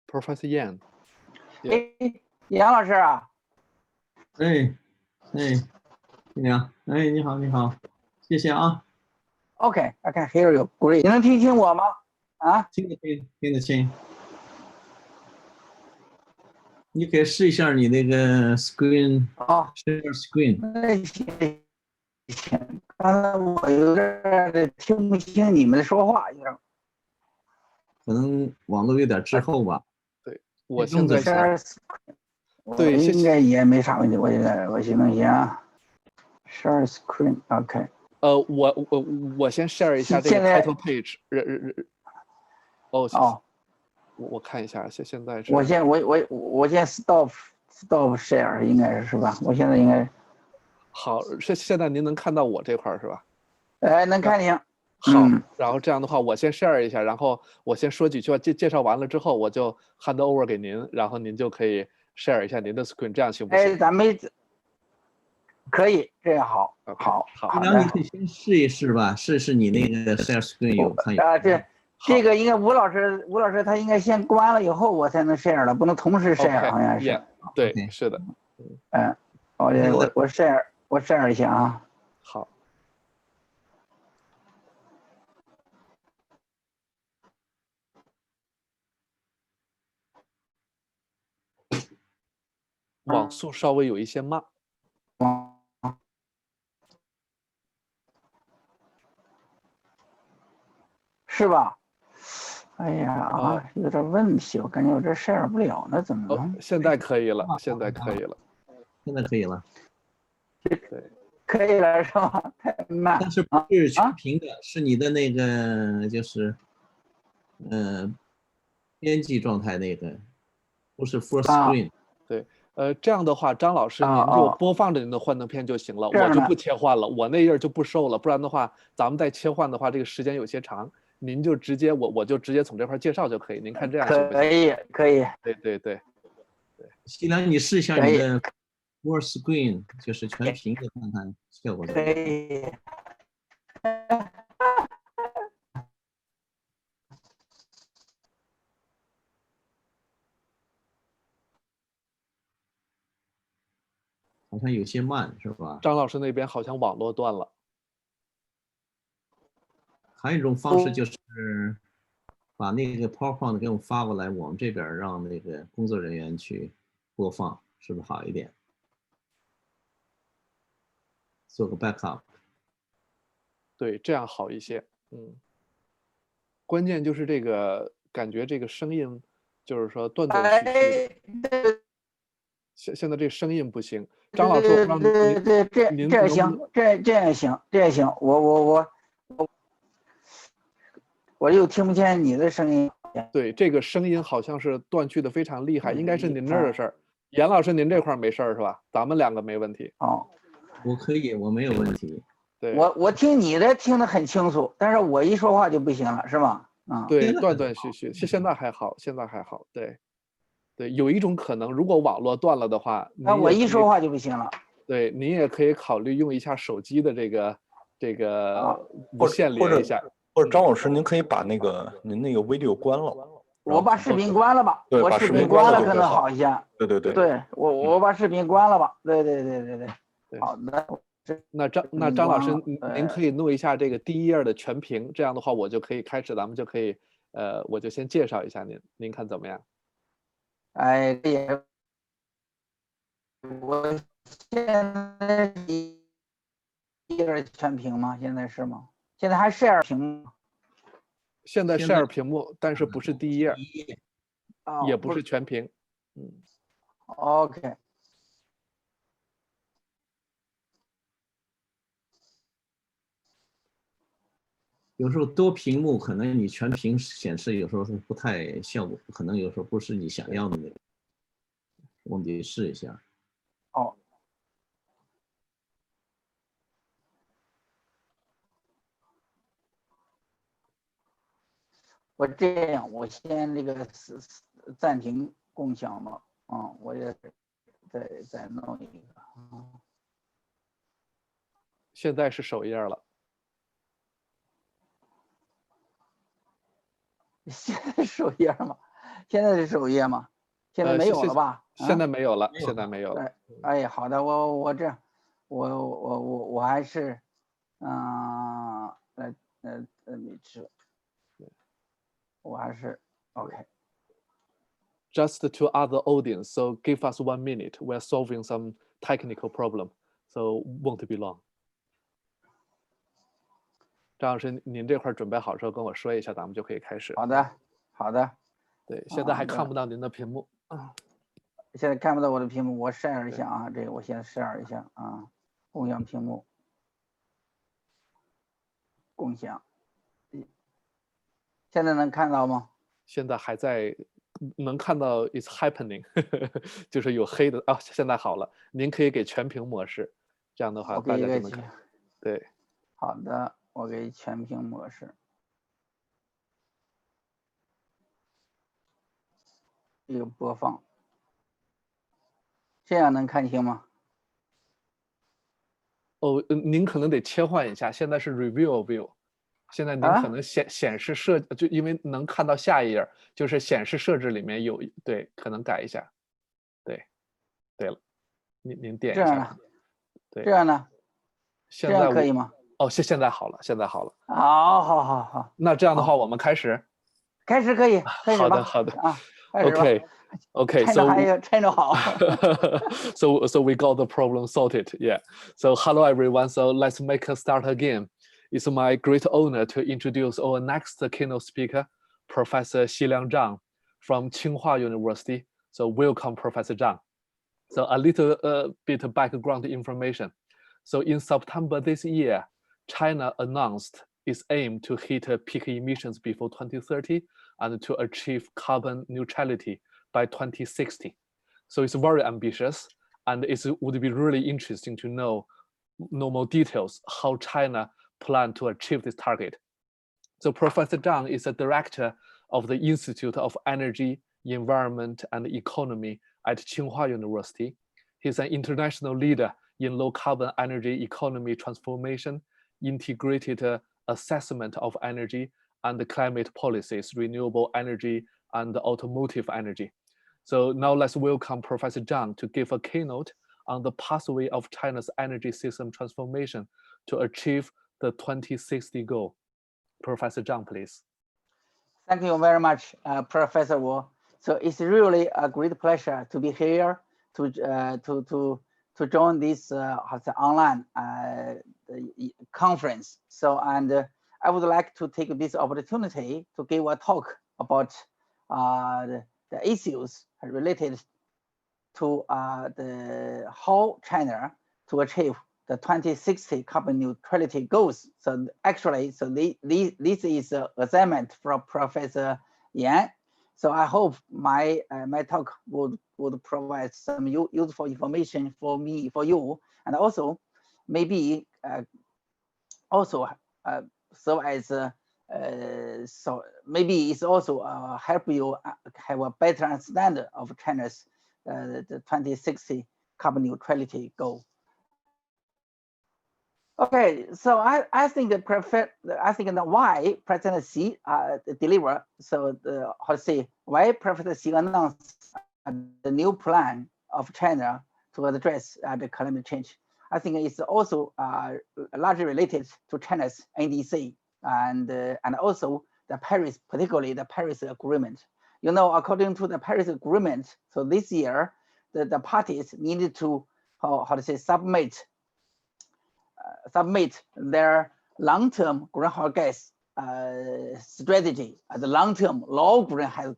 Professor Yan。哎，杨老师啊，哎，你好，哎，你好，你好，谢谢啊。OK，I can hear you. Great. 你能听清我吗？啊？听得清。你可以试一下你那个 screen， 哦 share screen。那行，刚才我有点听不清你们说话，有点。可能网络有点滞后吧。对，我现在对，应该也没啥问题。我先弄一下 share screen。OK。我先 share 一下这个 title page。哦，我看一下，现在是。我先 stop share， 应该是吧？我现在应该。好，现在您能看到我这块是吧？哎，能看见。好，然后这样的话，我先 share 一下，然后我先说几句话，介绍完了之后，我就 hand over 给您，然后您就可以 share 一下您的 screen， 这样行不行？哎，咱们可以，这样好。好。那你可以先试一试吧，试你那个 share screen 有看。啊，这个应该吴老师他应该先关了以后我才能 share 了，不能同时 share， 好像是。对，是的。我 share 一下啊。好。网速稍微有一些慢。是吧？哎呀有点问题，我感觉我这 share 不了，那怎么弄？现在可以了，现在可以了。对，可以了是吧？太慢。但是不是全屏的，是你的那个就是编辑状态那个，不是 full screen。对，这样的话，张老师您就播放着您的幻灯片就行了，我就不切换了，我那页就不收了，不然的话，咱们再切换的话，这个时间有些长，您就直接我就直接从这块介绍就可以，您看这样行不行？可以。对。西良，你试一下你的 full screen， 就是全屏的，看看效果怎么样。可以。好像有些慢，是吧？张老师那边好像网络断了。还有一种方式就是把那个 PowerPoint 给我们发过来，我们这边让那个工作人员去播放，是不是好一点？做个 backup。对，这样好一些。关键就是这个感觉，这个声音就是说断断续续的。现在这声音不行，张老师，我让您这行，这样行，我又听不见你的声音。对，这个声音好像是断续的非常厉害，应该是您那儿的事儿。严老师，您这块没事儿是吧？咱们两个没问题。我可以，我没有问题。对，我听你的听得很清楚，但是我一说话就不行了，是吗？对，断断续续，现在还好，现在还好。对，有一种可能，如果网络断了的话，那我一说话就不行了。对，您也可以考虑用一下手机的这个无线连一下。或者张老师，您可以把您那个 video 关了。我把视频关了吧。对，我视频关了可能好一些。对。对，我把视频关了吧。对。好的。那张老师，您可以弄一下这个第一页的全屏，这样的话我就可以开始，咱们就可以我就先介绍一下您看怎么样？哎，我现在一页全屏吗？现在是吗？现在还share屏吗？现在share屏幕，但是不是第一页，也不是全屏。OK。有时候多屏幕，可能你全屏显示有时候是不太效果，可能有时候不是你想要的那个，我们得试一下。我这样，我先那个暂停共享吧。我也再弄一个。现在是首页了。现在首页嘛，现在是首页吗？现在没有了吧？现在没有了，现在没有了。哎，好的，我还是，你吃，我还是 OK。Just to other audience, so give us 1 minute. We're solving some technical problem, so won't be long. 张老师，您这块准备好之后跟我说一下，咱们就可以开始。好的，好的。对，现在还看不到您的屏幕啊。现在看不到我的屏幕，我 share 一下啊，这个我先 share 一下啊，共享屏幕，共享。现在能看到吗？现在还在，能看到 it's happening， 就是有黑的啊。现在好了，您可以给全屏模式，这样的话大家就能看。对，好的，我给全屏模式。一个播放，这样能看清吗？哦，您可能得切换一下，现在是 review view， 现在您可能显示设，就因为能看到下一页，就是显示设置里面有，对，可能改一下。对了，您点一下。这样呢？对，这样呢？现在这样可以吗？哦，现在好了，现在好了。好。那这样的话，我们开始。开始可以，开始吧。好的啊，开始吧。Okay. So we got the problem sorted. Yeah. So hello everyone. So let's make a start again. It's my great honor to introduce our next keynote speaker, Professor Xiliang Zhang from Tsinghua University. So welcome, Professor Zhang. So a little bit of background information. So in September this year, China announced its aim to hit peak emissions before 2030 and to achieve carbon neutrality by 2060. So it's very ambitious, and it would be really interesting to know more details how China plan to achieve this target. So Professor Zhang is a director of the Institute of Energy, Environment, and Economy at Tsinghua University. He's an international leader in low carbon energy economy transformation, integrated assessment of energy and climate policies, renewable energy, and automotive energy. So now let's welcome Professor Zhang to give a keynote on the pathway of China's energy system transformation to achieve the 2060 goal. Professor Zhang, please. Thank you very much, Professor Wu. So it's really a great pleasure to be here to join this online conference. So I would like to take this opportunity to give a talk about the issues related to how China to achieve the 2060 carbon neutrality goals. So actually, this is an assignment from Professor Yan. So I hope my talk would provide some useful information for you, and also maybe serve as so maybe it's also help you have a better understanding of China's the 2060 carbon neutrality goal. Okay, so I think why President Xi deliver, so why President Xi announced the new plan of China to address the climate change. I think it's also largely related to China's NDC and also the Paris, particularly the Paris Agreement. You know, according to the Paris Agreement, so this year the parties needed to submit their long-term greenhouse gas strategy, the long-term low greenhouse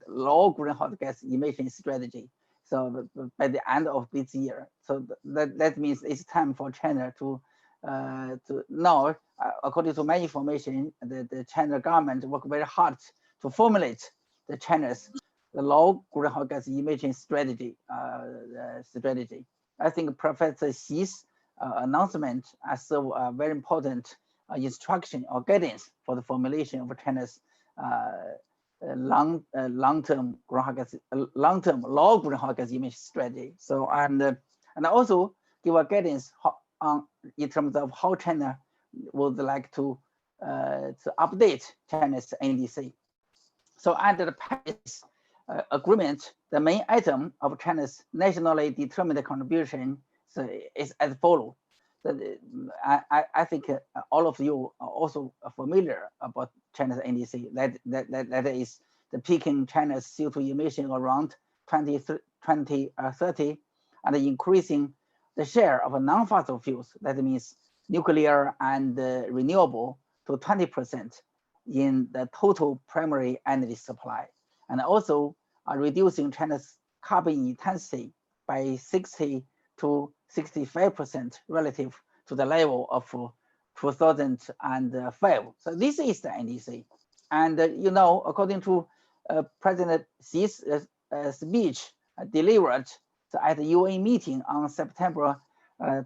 gas emission strategy. So by the end of this year, so that means it's time for China to now, according to my information, the China government worked very hard to formulate the low greenhouse gas emission strategy. I think Professor Xi's announcement as a very important instruction or guidance for the formulation of China's long-term low greenhouse gas emission strategy. So and also give a guidance in terms of how China would like to update China's NDC. So under the Paris agreement, the main item of China's nationally determined contribution is as follows. I think all of you are also familiar about China's NDC. That is the peaking China's CO2 emission around 2030 and increasing the share of non-fossil fuels. That means nuclear and renewable to 20% in the total primary energy supply, and also reducing China's carbon intensity by 60 to 65% relative to the level of 2005. So this is the NDC. And you know, according to President Xi's speech delivered at the UN meeting on September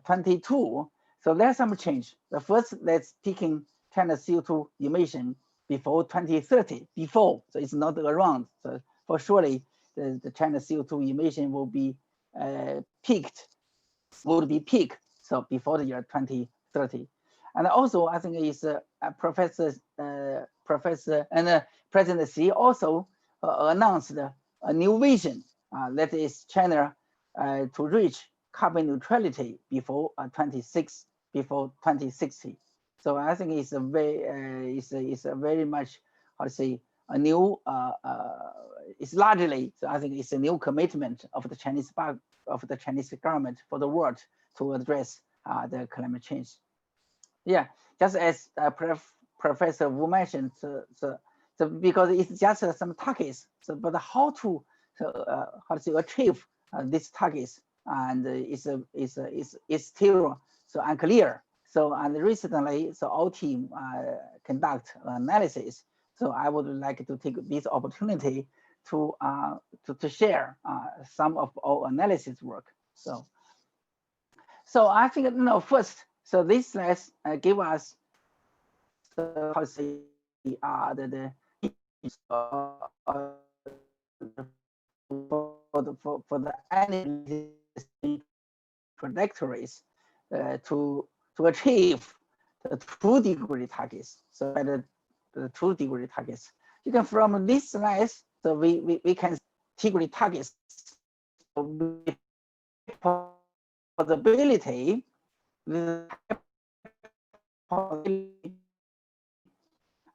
22, so there's some change. The first, that's peaking China's CO2 emission before 2030, before, so it's not around. So for surely the China's CO2 emission will be peaked, so before the year 2030. And also I think is Professor and President Xi also announced a new vision that is China to reach carbon neutrality before 2060. So I think it's a very it's a very much, how to say, a new it's largely, so I think it's a new commitment of the Chinese government for the world to address the climate change. Yeah, just as Professor Wu mentioned, so because it's just some targets, so but how to achieve these targets, and it's still so unclear. So and recently, so our team conduct analysis. So I would like to take this opportunity to share some of our analysis work. So I think, you know, first, so this slides give us how to say for the energy trajectories to achieve the 2-degree targets. So at the 2-degree targets, you can from this slides, so we can degree targets possibility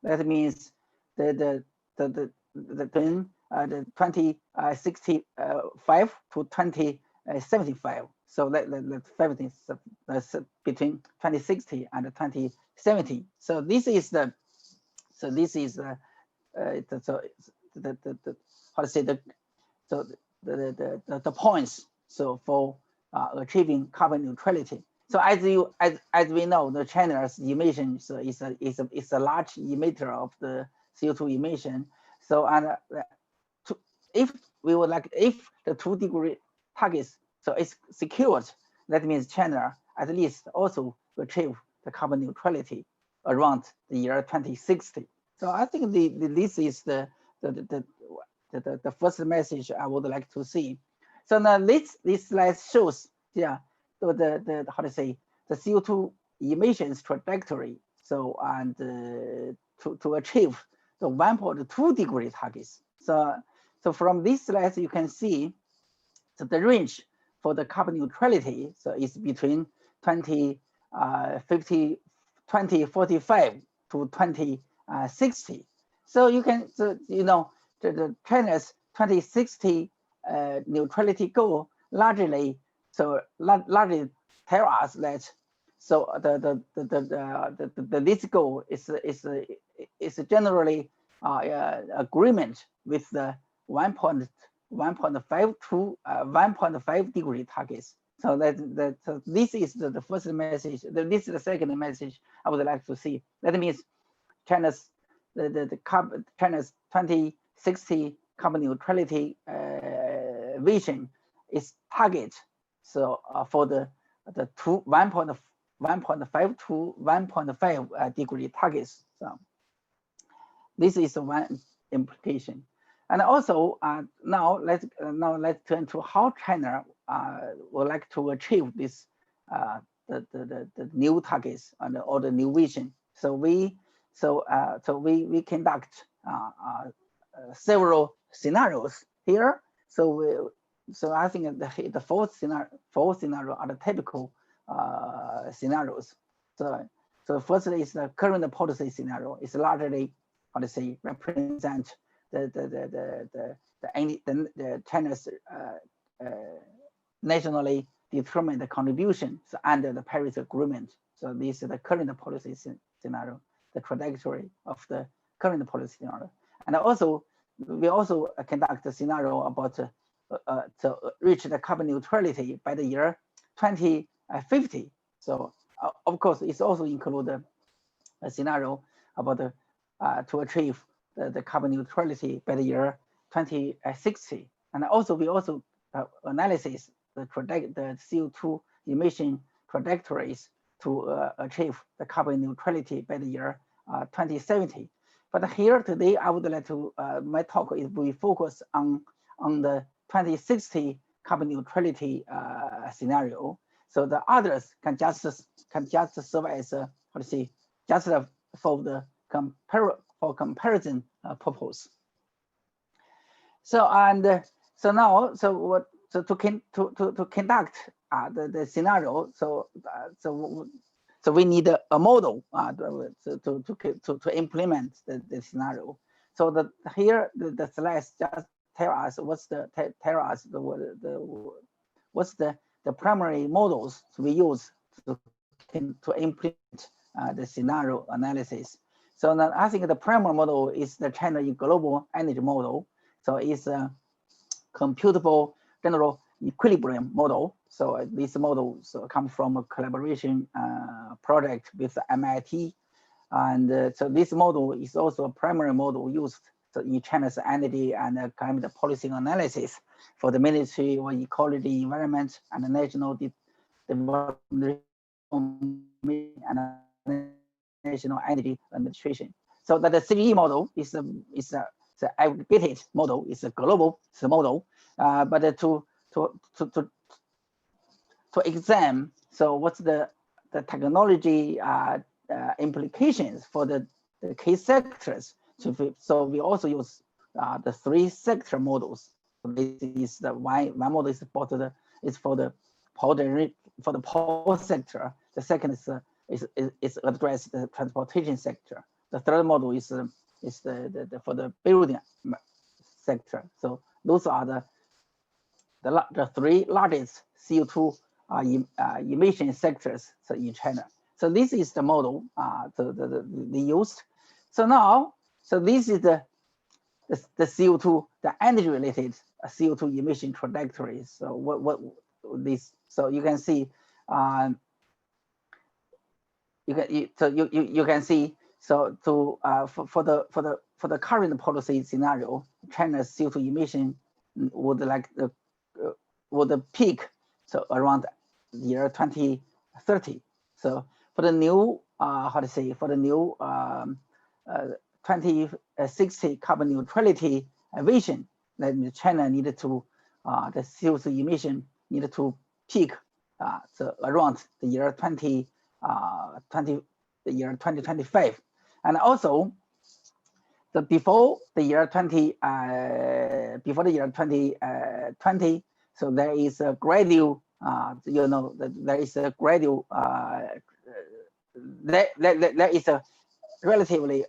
that means the 2065 to 2075. So that 15 between 2060 and 2070. So this is the how to say the points so for achieving carbon neutrality. So as we know, the China's emission is a large emitter of the CO2 emission. So and if we would like, if the 2-degree targets so it's secured, that means China at least also achieve the carbon neutrality around the year 2060. So I think this is the first message I would like to see. So now this slide shows, yeah, so the how to say the CO2 emissions trajectory. So and to achieve the 1.2-degree targets. So from this slide you can see so the range for the carbon neutrality so is between 2045 to 2060. So you can, so you know, the China's 2060 neutrality goal largely tell us that so this goal is generally agreement with the 1.5 to 1.5 degree targets. So so this is the first message. This is the second message I would like to see. That means China's China's 2060 carbon neutrality vision is target. So for the 1.5 to 1.5 degree targets. So this is one implication. And also now let's turn to how China would like to achieve this the new targets or the new vision. So we conduct several scenarios here, so I think the fourth scenario are the typical scenarios. So firstly is the current policy scenario. It's largely, how to say, represent the China's nationally determined contributions under the Paris Agreement. So this is the current policy scenario, the trajectory of the current policy scenario. And also, we also conduct a scenario about to reach the carbon neutrality by the year 2050. So of course, it's also include a scenario about to achieve the carbon neutrality by the year 2060. And also, we also analysis the CO2 emission trajectories to achieve the carbon neutrality by the year 2070. But here today, I would like to my talk is we focus on the 2060 carbon neutrality scenario. So the others can just serve as how to say, just for the comparison purpose. So to conduct the scenario, so we need a model to implement the scenario. So here the slides just tell us what's the primary models we use to implement the scenario analysis. So now I think the primary model is the China global energy model. So it's a computable general equilibrium model. So this model comes from a collaboration project with MIT. And so this model is also a primary model used in China's energy and climate policy analysis for the military or ecology, environment, and the national development and national energy administration. So that the CGE model is the aggregated model, is a global model, but to examine, so what's the technology implications for the key sectors. So we also use the 3 sector models. This is the one model is for the power sector. The second is address the transportation sector. The third model is for the building sector. So those are the 3 largest CO2 emission sectors in China. So this is the model they used. So now, so this is the CO2, the energy related CO2 emission trajectory. So what this? So you can see, you can see. So for the current policy scenario, China's CO2 emission would peak so around the year 2030. So for the new for the new 2060 carbon neutrality vision, then China needed to the CO2 emission needed to peak so around the year 2025, and also before the year 2020. So there is a gradual, there is a gradual, there is a relatively,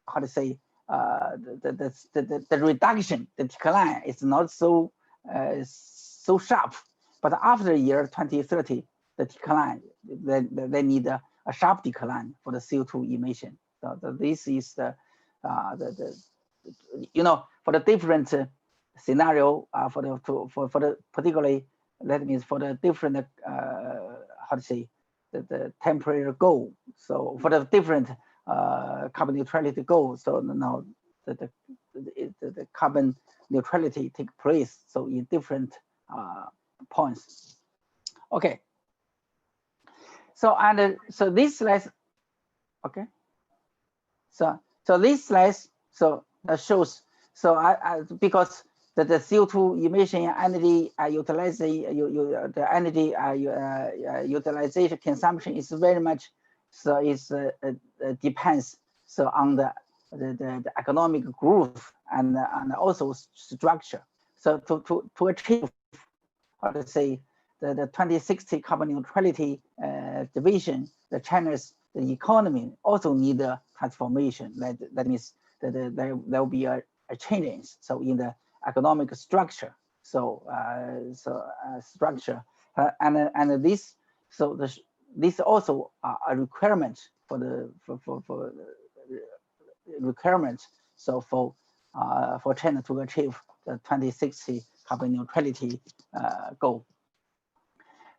how to say, the reduction, the decline is not so sharp. But after the year 2030, the decline, they need a sharp decline for the CO2 emission. So this is the for the different scenario for the particularly, that means for the different how to say, the temporary goal. So for the different carbon neutrality goal, so now the carbon neutrality take place so in different points. Okay. So so this slide, okay. So this slide shows, so because the CO2 emission energy the energy utilization consumption is very much, so depends on the economic growth and also structure. so to achieve, how to say, the 2060 carbon neutrality division, the China's the economy also need a transformation. That means that there will be a change. So in the economic structure, structure, and this, so this also a requirement for the requirement. So for China to achieve the 2060 carbon neutrality goal.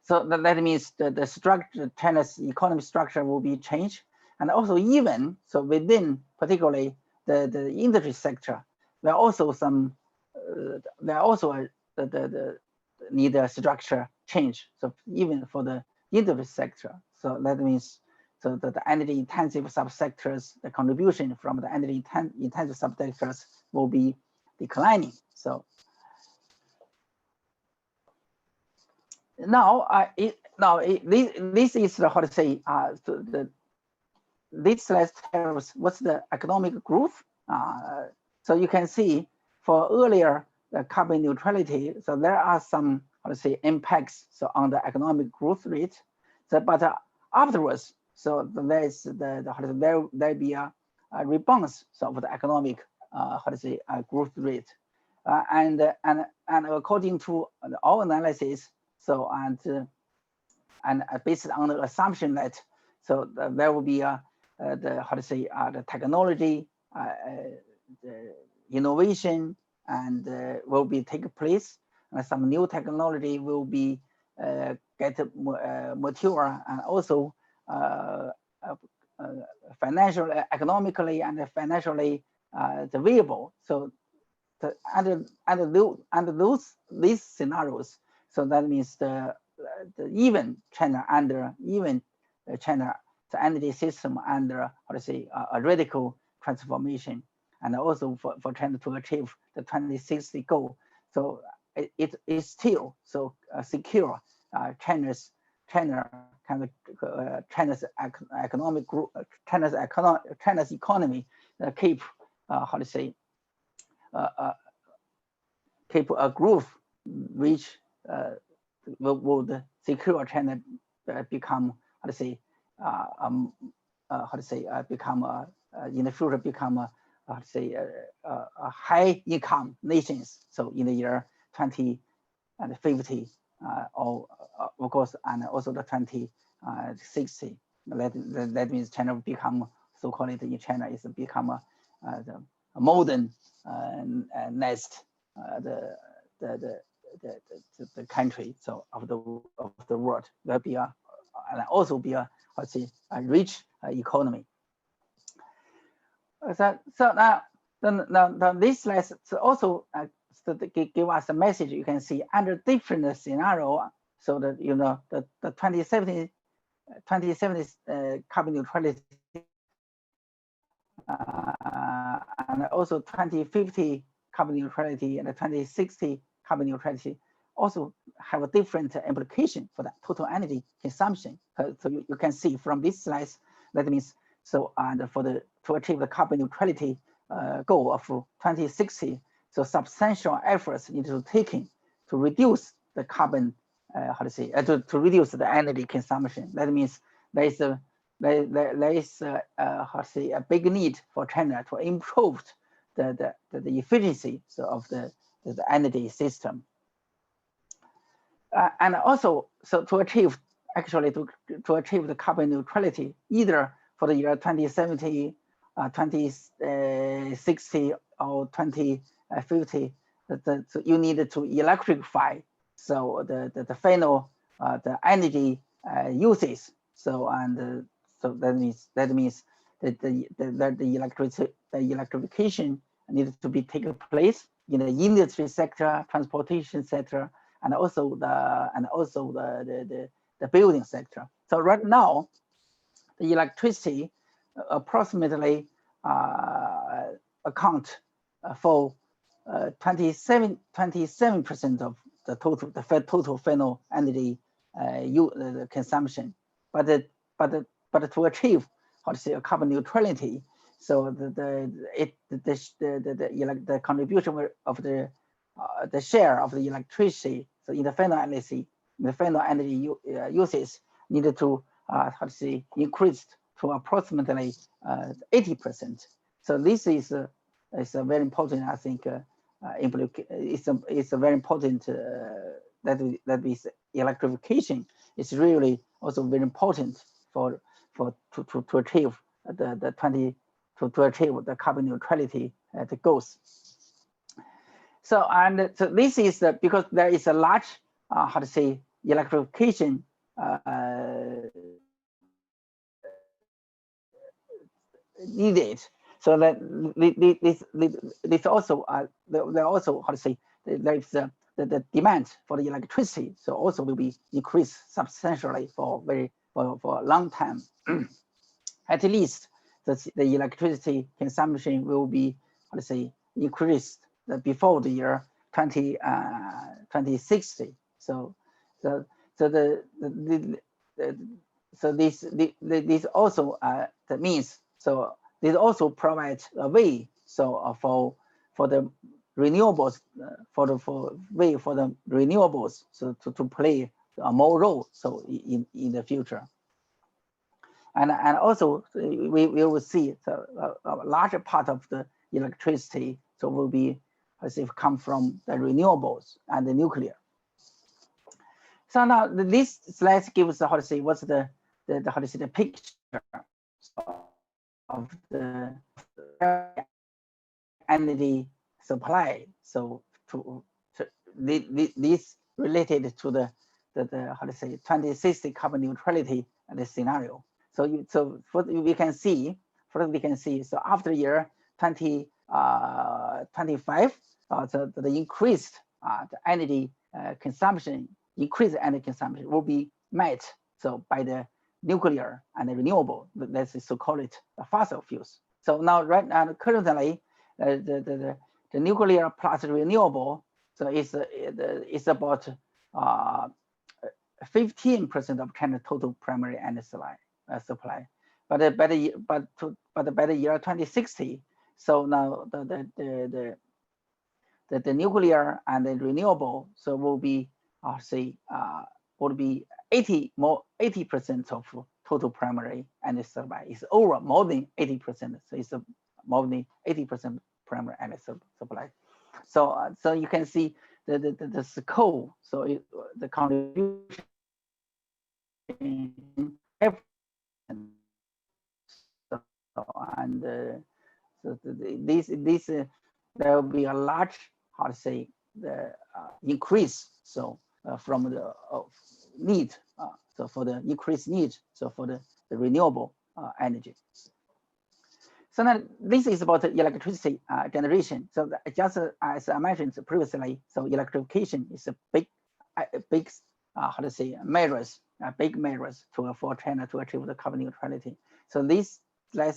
So that means the structure, China's economic structure will be changed, and also even so within particularly the industry sector, there are also some the need a structure change. So even for the industry sector, so that means so that the energy intensive subsectors, the contribution from the energy intensive subsectors will be declining. So now, this is the, how to say, this slide tells what's the economic growth. So you can see for earlier the carbon neutrality, so there are some, how to say, impacts so on the economic growth rate. So but afterwards, so there is there be a response so of the economic how to say growth rate, and according to our analysis. So and based on the assumption that so there will be the, how to say, the technology, the innovation, and will be take place. Some new technology will be get mature, and also financially, economically, and financially viable. So under these scenarios, so that means even China under the energy system under, how to say, a radical transformation, and also for China to achieve the 2060 goal. So it is still so secure China's economic growth, China's economy keep how to say keep a growth which would secure China become, how to say, become in the future become how to say a high income nations. So in the year 2050, or of course, and also the 2060. That means China will become, so called it in China, is become a modern next the country so of the world. Will be a and also be a, how to say, a rich economy. So now this slide also give us a message. You can see under different scenario, so that you know the 2070 carbon neutrality and also 2050 carbon neutrality and the 2060 carbon neutrality also have a different implication for the total energy consumption. So you can see from this slide, that means so and to achieve the carbon neutrality goal of 2060, so substantial efforts need to be taken to reduce the carbon how to say to reduce the energy consumption. That means there is how to say a big need for China to improve the efficiency so of the energy system. And also, so to achieve to achieve the carbon neutrality, either for the year 2070, 2060, or 2050, so you need to electrify so the final the energy uses. So and so that means that the electrification needs to be taken place in the industry sector, transportation sector, and also the building sector. So right now, the electricity approximately account for 27% of the total final energy consumption. But to achieve, how to say, a carbon neutrality, so the contribution of the the share of the electricity, so in the final energy, uses needed to how to say increased to approximately 80%. So this is a very important, I think, it's a very important that is electrification is really also very important to achieve to achieve the carbon neutrality the goals. So so this is because there is a large how to say electrification needed. So that this also there also how to say there is the demand for the electricity, so also will be increased substantially for a long time. At least the electricity consumption will be how to say increased before the year 2060. So this also that means so this also provides a way so for the renewables for the renewables so to play a more role so in the future. And also we will see a larger part of the electricity so will be as if come from the renewables and the nuclear. So now this slide gives how to say what's the how to say the picture of the energy supply. So this related to the how to say 2060 carbon neutrality the scenario. So we can see so after year 2025 the increased the energy consumption, increased energy consumption will be met so by the nuclear and the renewable, let's so call it the fossil fuels. So now right now currently the nuclear plus renewable so it's about 15% of China's total primary energy supply. But by the year 2060, so now the nuclear and the renewable so will be would be 80% of total primary energy supply. It's over more than 80%. So it's more than 80% primary energy supply. So you can see the scope. So the contribution. And so this there will be a large how to say the increase so from the need so for the increased need so for the renewable energy. So now this is about the electricity generation. So just as I mentioned previously, so electrification is a big how to say measures, big measures for China to achieve the carbon neutrality. So this slide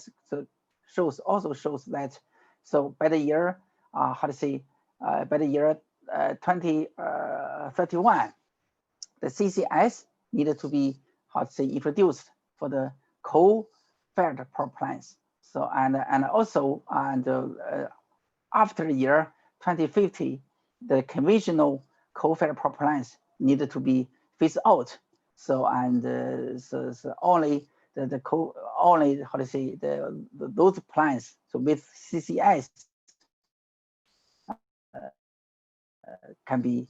also shows that so by the year how to say by the year 2031, the CCS needed to be how to say introduced for the coal-fired power plants. So and also after the year 2050, the conventional coal-fired power plants needed to be phased out. So so only the coal only how to say those plants so with CCS can be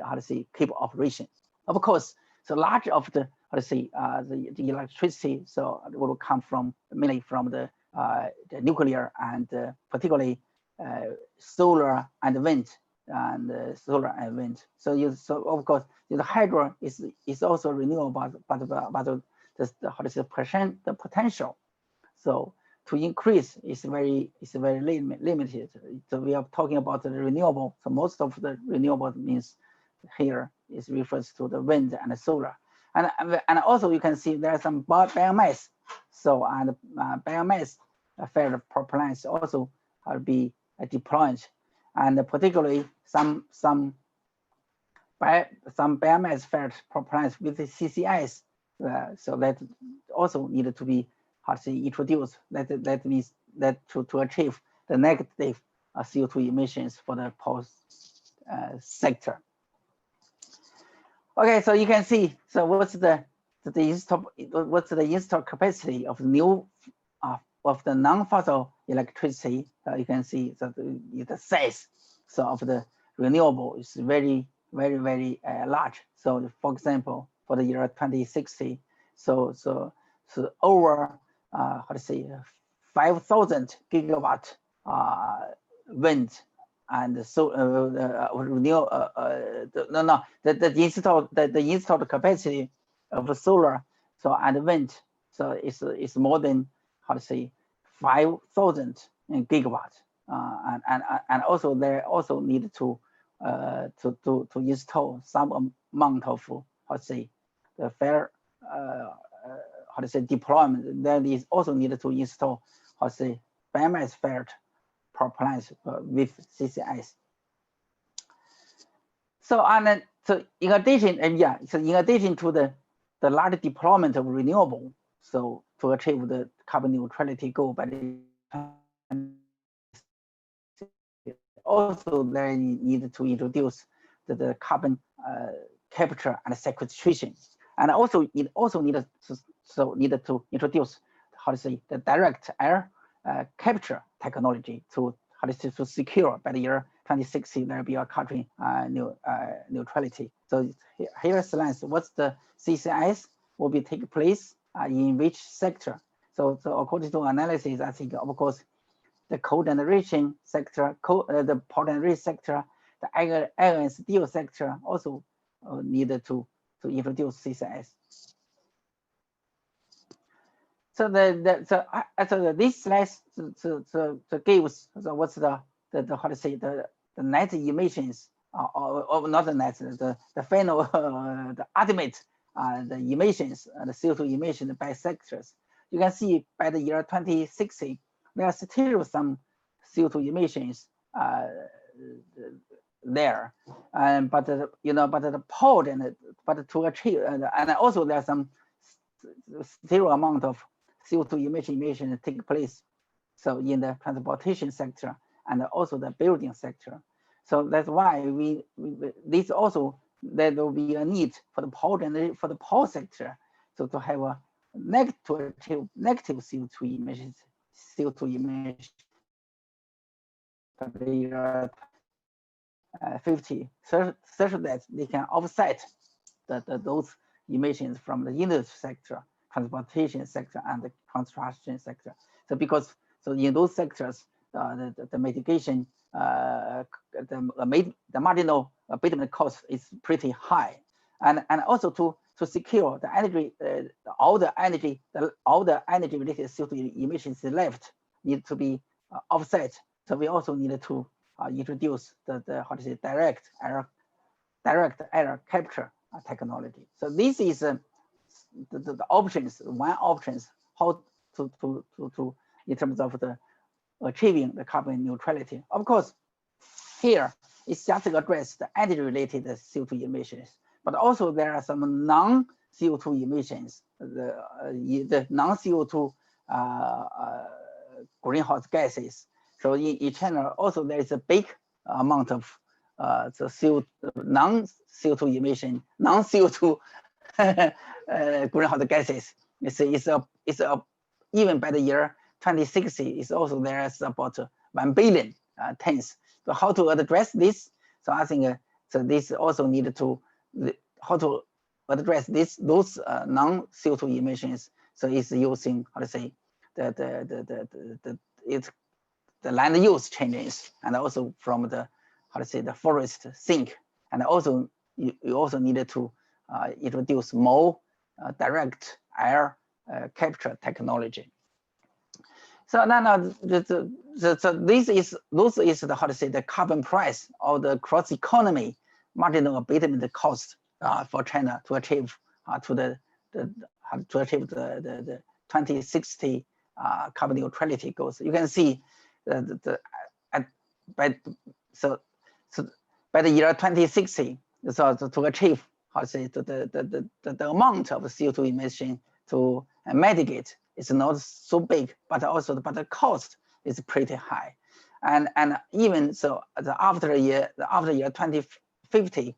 how to say keep operation. Of course, so large of the how to say the electricity so will come from mainly from the nuclear and particularly solar and wind So of course the hydro is also renewable, but the how to say the potential so to increase is very limited. So we are talking about the renewable. So most of the renewable means here is refers to the wind and the solar, and also you can see there are some biomass. So and biomass fired power plants also will be deployed, and particularly some biomass fired power plants with the CCS. So that also needed to be how to say introduced. That means that to achieve the negative CO2 emissions for the power sector. Okay, so you can see. So what's the install capacity of new of the non-fossil electricity? You can see that the size of the renewable is very large. So for example, for the year 2060, so over how to say 5,000 gigawatt wind and so the installed capacity of solar and wind is more than how to say 5,000 gigawatt, and also they also need to install some amount of how to say the fair how to say deployment. Then is also needed to install how to say biomass-fired power plants with CCS. So in addition, in addition to the large deployment of renewable, so to achieve the carbon neutrality goal by the also they need to introduce the carbon capture and sequestration, and also needed to introduce how to say the direct air capture technology to how to say to secure by the year 2060 there will be a carbon neutrality. So here's the lens. What's the CCS will be take place in which sector? So according to analysis, I think of course the coal generation sector, the power generation sector, the iron and steel sector also needed to introduce CCS. So this slide gives what's the how to say the net emissions or not the net, the final the ultimate the emissions, the CO2 emissions by sectors. You can see by the year 2060 there are still some CO2 emissions there, but the power but to achieve and also there's some zero amount of CO2 emission take place. So in the transportation sector and also the building sector. So that's why this also there will be a need for the power sector, so to have a negative CO2 emissions by the year 50, such that they can offset those emissions from the industry sector, transportation sector, and the construction sector. So because in those sectors, the mitigation, the marginal abatement cost is pretty high, and also to secure the energy, all the energy related CO2 emissions left need to be offset. So we also need to introduce the how to say direct air capture technology. So this is the options, one options how to in terms of the achieving the carbon neutrality. Of course, here it's just to address the energy related CO2 emissions, but also there are some non-CO2 emissions, the non-CO2 greenhouse gases. So in China also there is a big amount of the non-CO2 emission, non-CO2 greenhouse gases. It's even by the year 2060 is also there's about 1 billion tons. So how to address this? So I think so this also needed to how to address those non-CO2 emissions. So it's using how to say the land use changes, and also from the how to say the forest sink, and also you also needed to introduce more direct air capture technology. So now this is the how to say the carbon price or the cross economy marginal abatement cost for China to achieve the 2060 carbon neutrality goals. You can see by the year 2060, so to achieve how to say the amount of CO2 emission to mitigate is not so big, but also the cost is pretty high, and even so, after year 2050,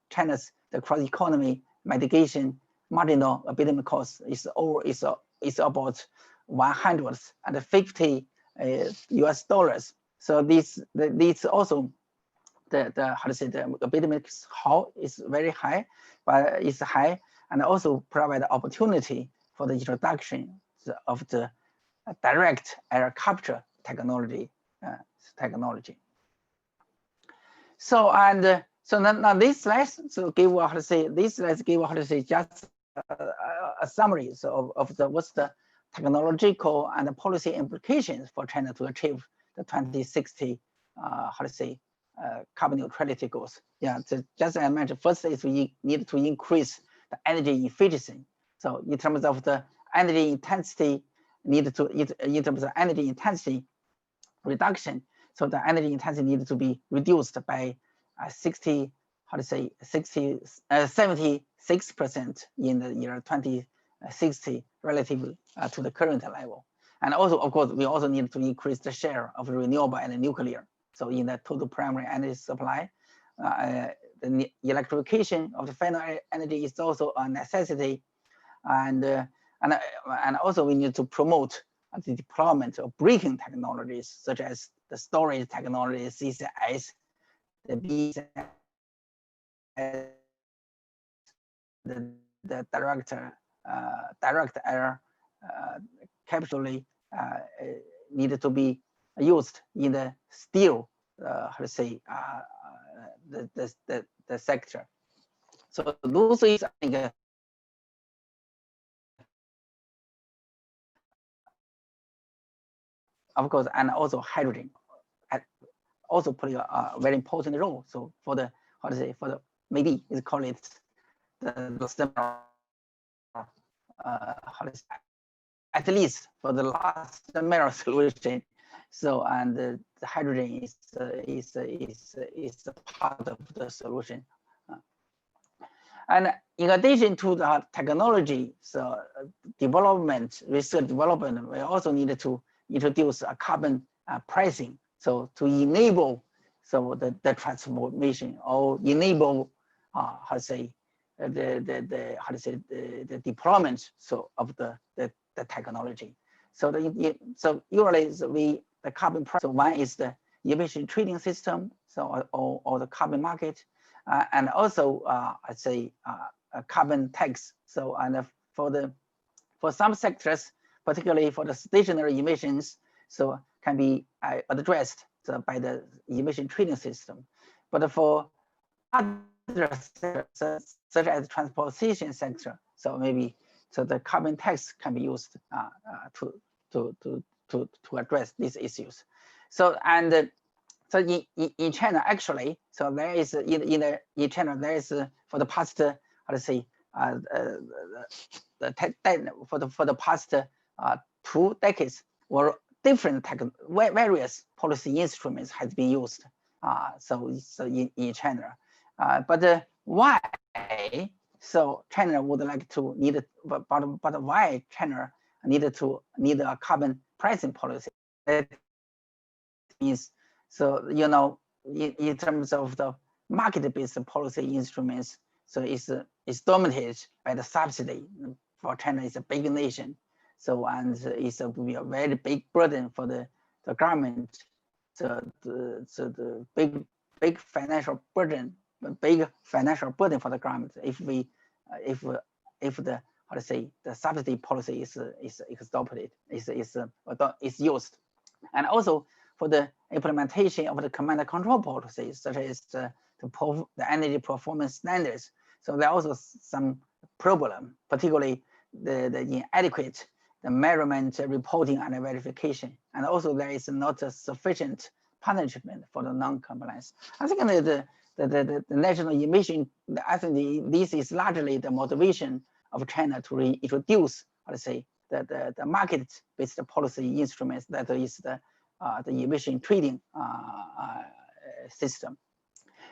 China's cross economy mitigation marginal abatement cost is about $150 US. So this also the how to say the abatement cost is very high, but it's high and also provide opportunity for the introduction of the direct air capture technology. So now this slides give how to say just a summary of what's the technological and policy implications for China to achieve the 2060 carbon neutrality goals. Yeah, just as I mentioned, first is we need to increase the energy efficiency. So in terms of the energy intensity, in terms of energy intensity reduction, so the energy intensity needs to be reduced by 76% in the year 2060 relative to the current level. And also, of course, we also need to increase the share of renewable and nuclear. So in the total primary energy supply, the electrification of the final energy is also a necessity. And also we need to promote the deployment of breaking technologies such as the storage technology, CCS, the direct air capture needed to be used in the steel, the sector. So those is, I think, of course, and also hydrogen also play a very important role. So for the maybe it's called it the at least for the last mile solution. So and the hydrogen is a part of the solution. And in addition to the technology, so research development, we also need to introduce a carbon pricing, so to enable the transformation or enable the deployment of the technology. So usually the carbon price. So one is the emission trading system, so or the carbon market, and also a carbon tax. So and for some sectors, particularly for the stationary emissions, so can be addressed by the emission trading system. But for other sectors, such as the transportation sector, so maybe the carbon tax can be used to address these issues. So and so in China actually, so there is in China there is for the past for the past 2 decades, where different various policy instruments has been used. So in China, but why? So China would like to but why China need a carbon pricing policy? That means, so in terms of the market-based policy instruments, so it's dominated by the subsidy. For China is a big nation, so and it's will be a very big burden for the government. So the big financial burden for the government if the the subsidy policy is adopted, is used. And also for the implementation of the command and control policies, such as the energy performance standards. So there are also some problem, particularly the inadequate measurement, reporting, and verification. And also there is not a sufficient punishment for the non-compliance. I think the national emission, I think this is largely the motivation of China to reintroduce, the market-based policy instruments, that is the emission trading system.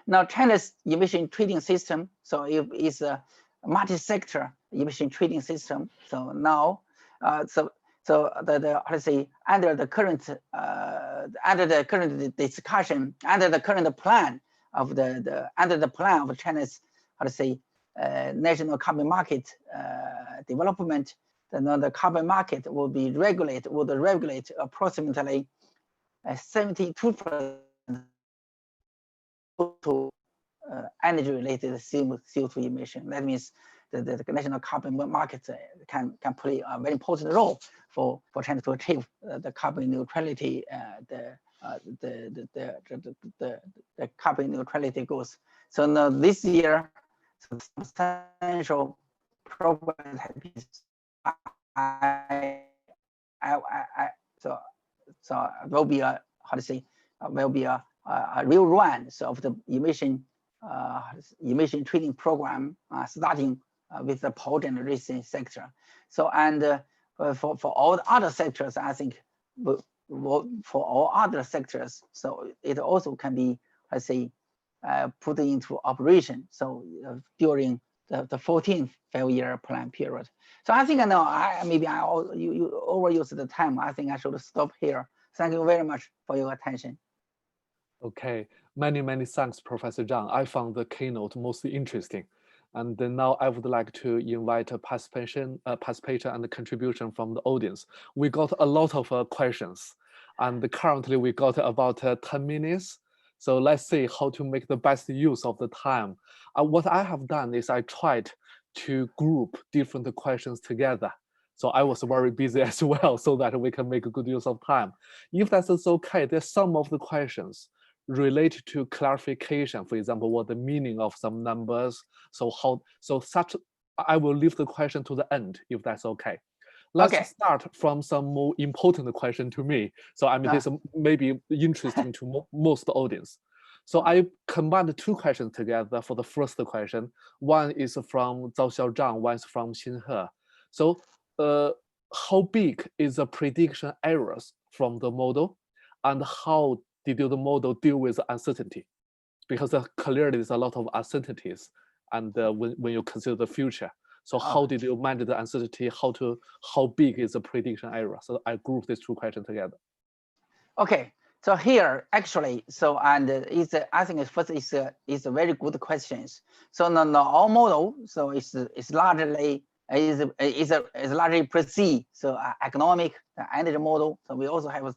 Now China's emission trading system, so it is a multi-sector emission trading system. So now, so So how to say, under the current discussion, under the current plan of under the plan of China's, how to say, national carbon market development, then the carbon market will regulate approximately 72% to energy-related CO2 emission. That means the national carbon market can play a very important role for China to achieve the carbon neutrality, the carbon neutrality goals. So now this year, substantial progress has been. So will be a, how to say, will be a real run of the emission trading program, starting with the power generation sector. So and for all the other sectors, I think for all other sectors, so it also can be, I say, put into operation. So during the 14th 5-year plan period. So I think you overused the time. I think I should stop here. Thank you very much for your attention. Okay, many thanks, Professor Zhang. I found the keynote mostly interesting. And then now I would like to invite a participation and the contribution from the audience. We got a lot of questions, and currently we got about 10 minutes. So let's see how to make the best use of the time. What I have done is I tried to group different questions together. So I was very busy as well, so that we can make a good use of time. If that's okay, there's some of the questions related to clarification, for example, what the meaning of some numbers. I will leave the question to the end, if that's okay. Let's start from some more important question to me. So I mean, this may be interesting to most audience. So I combined 2 questions together for the first question. One is from Zhao Xiaozhang, one is from Xinhe. So how big is the prediction errors from the model, and how did the model deal with uncertainty? Because clearly there's a lot of uncertainties, and when you consider the future. So how did you manage the uncertainty? How big is the prediction error? So I grouped these 2 questions together. Okay, so here actually, so and I think first is a very good questions. So our model, so it's largely precise. So economic, the energy model. So we also have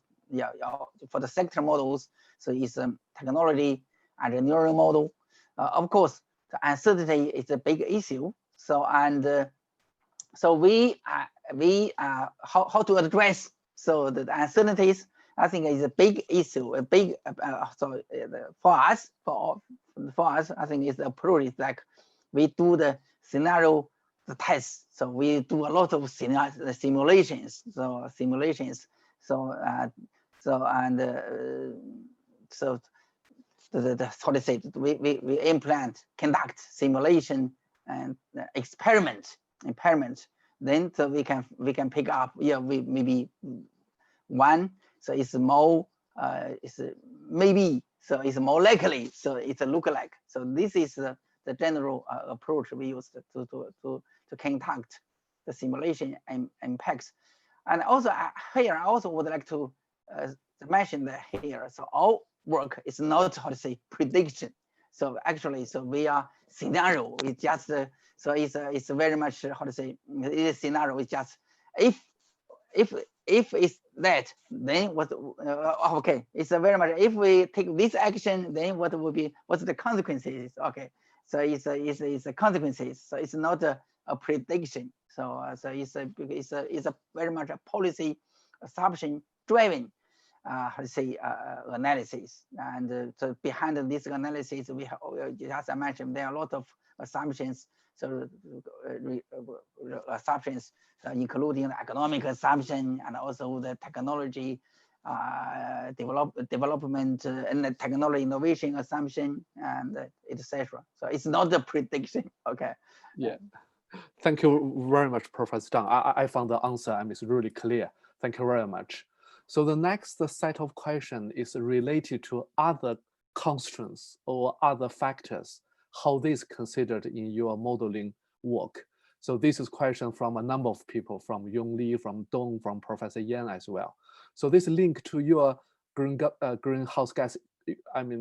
for the sector models. So it's technology and engineering model. Of course, the uncertainty is a big issue. So and so we how to address so the uncertainties, I think is a big issue, a big for us, I think it's the approach is like we do the scenario tests. So we do a lot of simulations. So how to say, we conduct simulation and experiment. Then so we can pick up maybe one. So it's more maybe so it's more likely. So it's a lookalike. So this is the general approach we use to conduct the simulation impacts. And also here I also would like to mention that here. So our work is not how to say prediction. So actually, so we are scenario. It's just so it's very much how to say it's a scenario. It's just if it's that, then what? Okay, it's a very much if we take this action, then what's the consequences? Okay, so it's a consequences. So it's not a prediction. So it's a very much a policy assumption driven how to say analysis. And so behind this analysis, we have, as I mentioned, there are a lot of assumptions. So assumptions including the economic assumption and also the technology development and the technology innovation assumption and etc. So it's not a prediction. Okay. Yeah. Thank you very much, Professor Zhang. I found the answer and it's really clear. Thank you very much. So the next set of questions is related to other constraints or other factors, how this is considered in your modeling work. So this is question from a number of people, from Yong Li, from Dong, from Professor Yan as well. So this link to your greenhouse gas,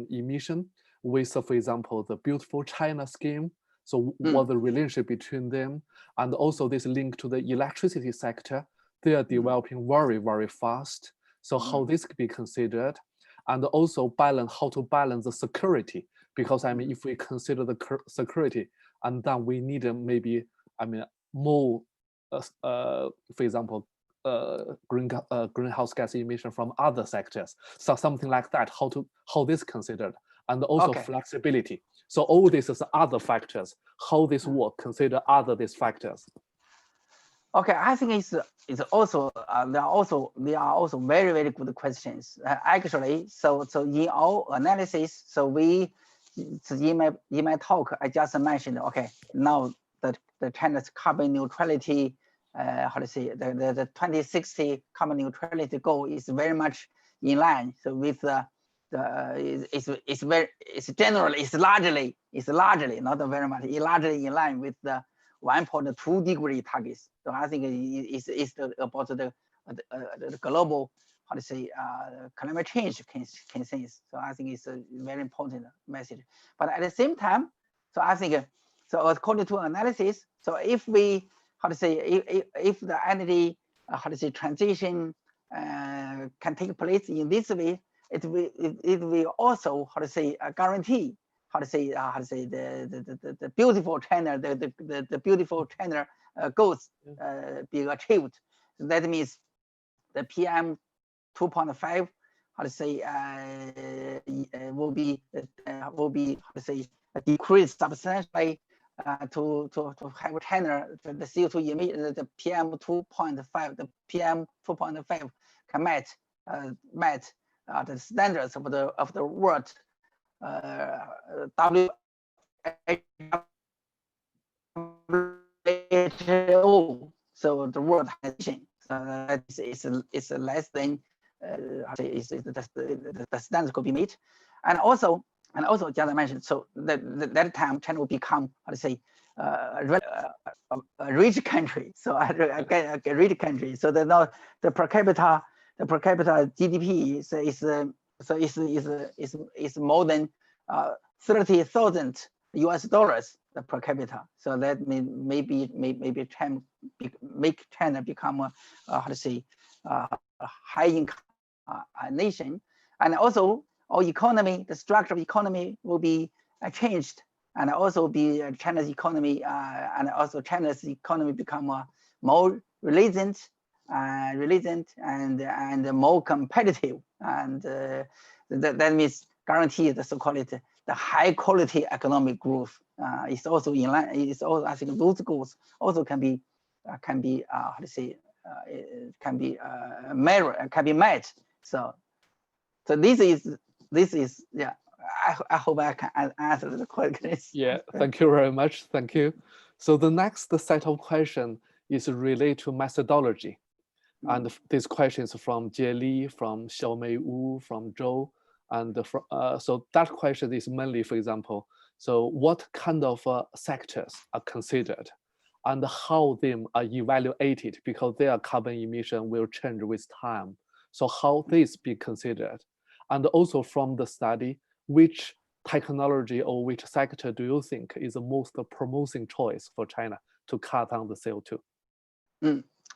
emission with, for example, the Beautiful China scheme. So what the relationship between them, and also this link to the electricity sector, they are developing very, very fast. So how this could be considered, and also how to balance the security, because if we consider the security, and then we need maybe, more, for example, greenhouse gas emission from other sectors. So something like that, how this considered, and also flexibility. So all this is other factors. How this work, consider these factors. Okay, I think it's also there are also very, very good questions. Actually, so in our analysis, so in my talk I just mentioned, okay, now the China's carbon neutrality, how to say, the 2060 carbon neutrality goal is very much in line. So with it's largely not very much, it's largely in line with the 1.2 degree targets. So I think it's about the global, how to say, climate change concerns. So I think it's a very important message. But at the same time, so I think, so according to analysis, so if we, how to say, if the energy, how to say, transition can take place in this way, it will also, how to say, guarantee, how to say the beautiful China, the beautiful China goals being achieved. So that means the PM 2.5, how to say, will be how to say, decreased substantially to have China, the CO2 emission, the PM 2.5, the PM 2.5 can match the standards of the world WHO. So the world has it's less than the standards could be met, and also just I mentioned, so that time China will become, how to say, a rich country. So a rich country. So the per capita GDP is more than $30,000 US per capita. So that maybe make China become a how to say, high income nation. And also our economy, the structure of economy will be changed, and also be China's economy become more resilient and more competitive, and that means guarantee the so-called the high quality economic growth. It's also in line. It's also, I think those goals also can be how to say, can be met. So this is yeah. I hope I can answer the question. Yeah, thank you very much. Thank you. So the next set of questions is related to methodology. And this question is from Jie Li, from Xiaomei Wu, from Zhou. And so that question is mainly, for example, so what kind of sectors are considered and how them are evaluated, because their carbon emission will change with time. So how this be considered? And also from the study, which technology or which sector do you think is the most promising choice for China to cut down the CO2?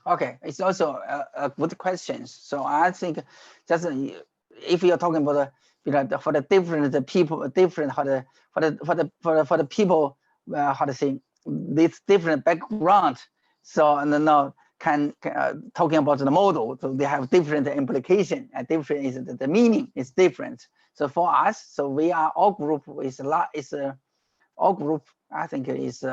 Okay, it's also a good question. So I think just if you're talking about for the different people, for the people, how to say, this different background. So now talking about the model, so they have different implication, and different is the meaning is different. So for us, so we are all group is a lot. All group, I think, is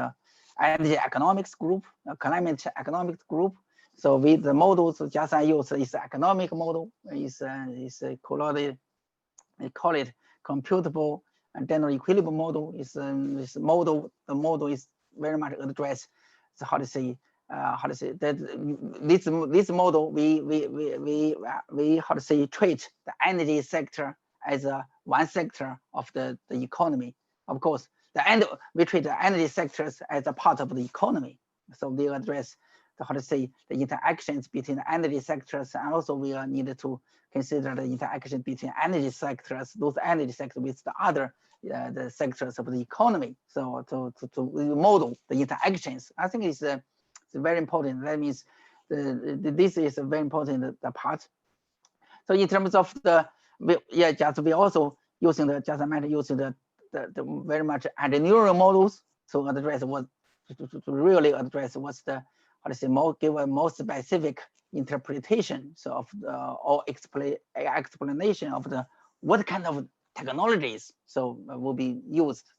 energy economics group, climate economics group. So with the models just I use is economic model, is call it computable and general equilibrium model. Is model, the model is very much addressed. So how to say that this model we how to say treat the energy sector as one sector of the economy. Of course, we treat the energy sectors as a part of the economy. So we'll address the, how to say, the interactions between the energy sectors, and also we need to consider the interaction between energy sectors, those energy sectors with the other the sectors of the economy. So to model the interactions, I think it's very important. That means this is a very important part. So in terms of the, we also using the, just I mentioned, using the very much neural models to address what, to really address what's the, how to say, give a more specific interpretation, so of the, or explanation of the what kind of technologies so will be used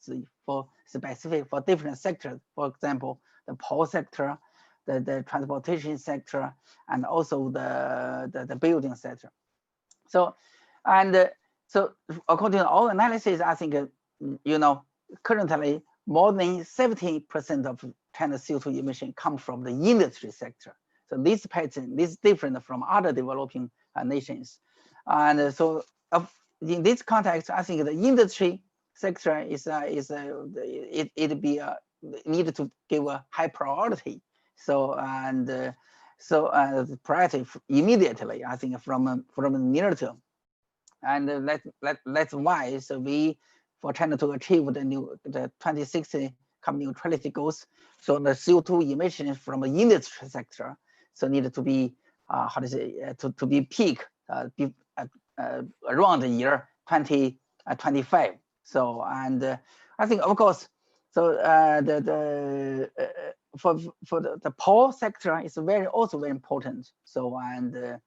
for specific, for different sectors. For example, the power sector, the transportation sector, and also the building sector. So, and so according to our analysis, I think, you know, currently more than 70% of China's CO2 emission come from the industry sector. So this pattern, this is different from other developing nations. And so in this context, I think the industry sector is needed to give a high priority. So priority immediately, I think, from the near term. And that's why, so we, for China to achieve the 2060 carbon neutrality goals, so the CO2 emissions from the industry sector so needed to be how to say, to be peak around the year 2025. So, and I think, of course, so for the power sector is also very important. So, and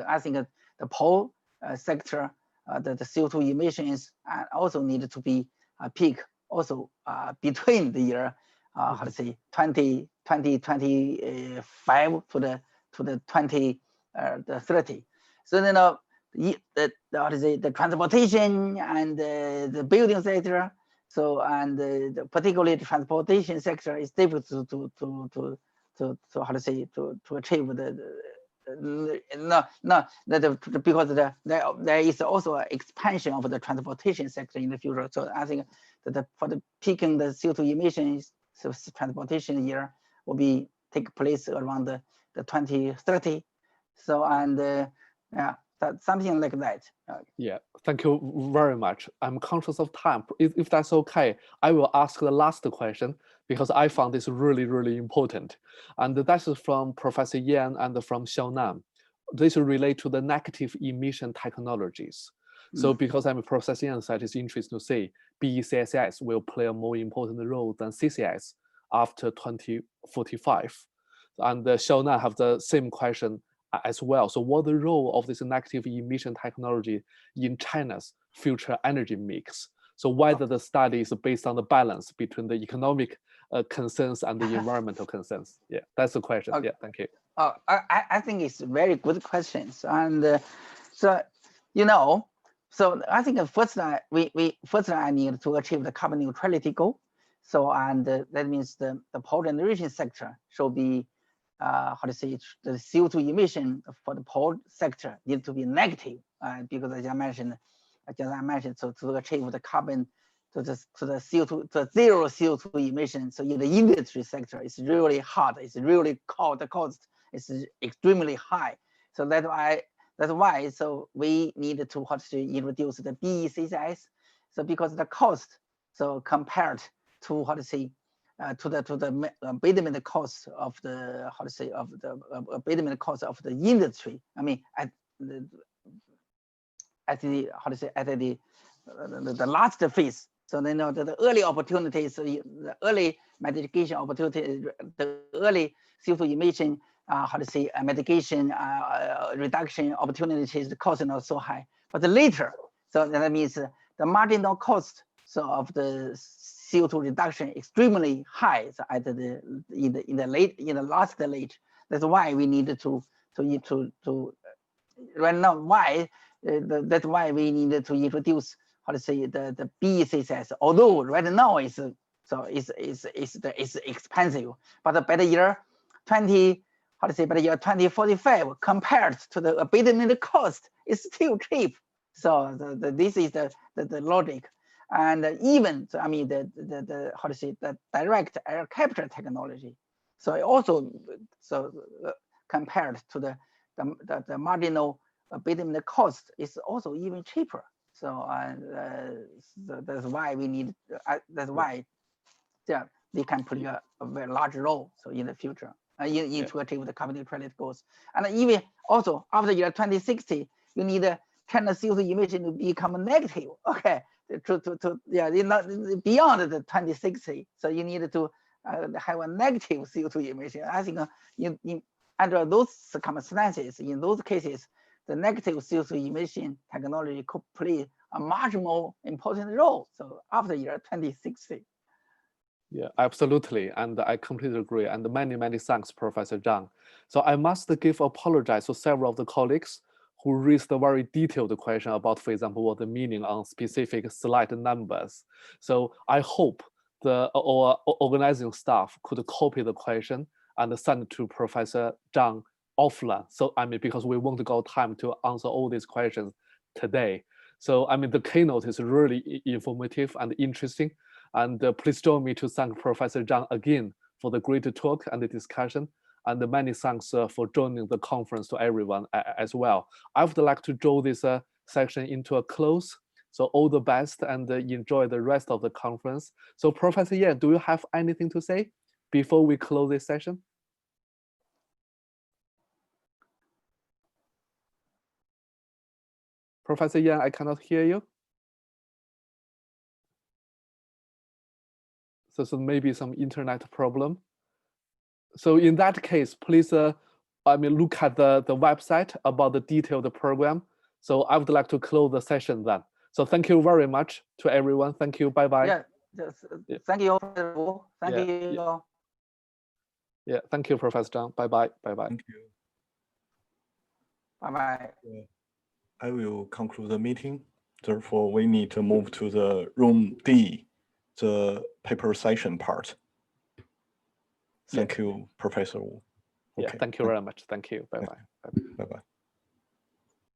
I think the power sector, the CO2 emissions also needed to be peak also between the year how to say 2025 to the 2030. So then the transportation and the building sector. So, and particularly the transportation sector is difficult to how to say, to achieve because there is also an expansion of the transportation sector in the future. So I think that for the peaking the CO2 emissions, so transportation year will be take place around the 2030. So, and yeah, something like that. Yeah, thank you very much. I'm conscious of time. If that's okay, I will ask the last question because I found this really, really important. And that is from Professor Yan and from Xiaonan. This relate to the negative emission technologies. So because I'm a Professor Yan side, it's interesting to say BECCS will play a more important role than CCS after 2045. And Xiaonan have the same question as well. So what the role of this negative emission technology in China's future energy mix? So whether the study is based on the balance between the economic concerns and the environmental concerns? Yeah, that's the question. Yeah, thank you. I think it's very good questions. And so, you know, so I think first I need to achieve the carbon neutrality goal. So, and that means the power generation sector should be how to say, the CO2 emission for the power sector need to be negative, because as I mentioned, so to achieve the carbon to the CO2 to zero CO2 emissions, so in the industry sector, it's really hard. It's really the cost is extremely high. So that's why so we need to introduce the BECCS. So because the cost, so compared to how to say, to the abatement cost of the abatement cost of the industry. I mean, at the last phase. So then the early opportunities, the early mitigation opportunity, the early CO2 emission mitigation reduction opportunities, the cost is not so high. But later, so that means the marginal cost of the CO2 reduction extremely high. So at in the last stage. That's why we needed to right now. That's why we needed to introduce the BECCS. Although right now it's expensive, but by the year 2045 compared to the abatement cost, it's still cheap. So this is the logic. And even, so I mean, the direct air capture technology So it also compared to the marginal bitumen cost is also even cheaper. So that's why we need. That's why they can play a very large role. So in the future, to achieve the carbon neutrality goals, and even also after year 2060, you need China's CO2 emission to become negative. Okay, not beyond the 2060. So you need to have a negative CO2 emission. I think under those circumstances, in those cases, the negative CO2 emission technology could play a much more important role. So after year 2060. Yeah, absolutely. And I completely agree. And many, many thanks, Professor Zhang. So I must apologize to several of the colleagues who raised a very detailed question about, for example, what the meaning on specific slide numbers. So I hope the organizing staff could copy the question and send it to Professor Zhang offline. So because we won't got time to answer all these questions today. So the keynote is really informative and interesting. And please join me to thank Professor Zhang again for the great talk and the discussion. And many thanks for joining the conference to everyone as well. I would like to draw this section into a close. So all the best and enjoy the rest of the conference. So Professor Yan, do you have anything to say before we close this session? Professor Yan, I cannot hear you. So maybe some internet problem. So in that case, please look at the website about the detailed program. So I would like to close the session then. So thank you very much to everyone. Thank you. Bye-bye. Yeah, thank you. Thank you. Yeah, thank you, Professor Zhang. Bye-bye. Bye-bye. Thank you. Bye-bye. I will conclude the meeting. Therefore, we need to move to the room D, the paper session part. Thank you, Professor Wu. Okay. Yeah, thank you very much. Thank you. Bye-bye. Bye-bye.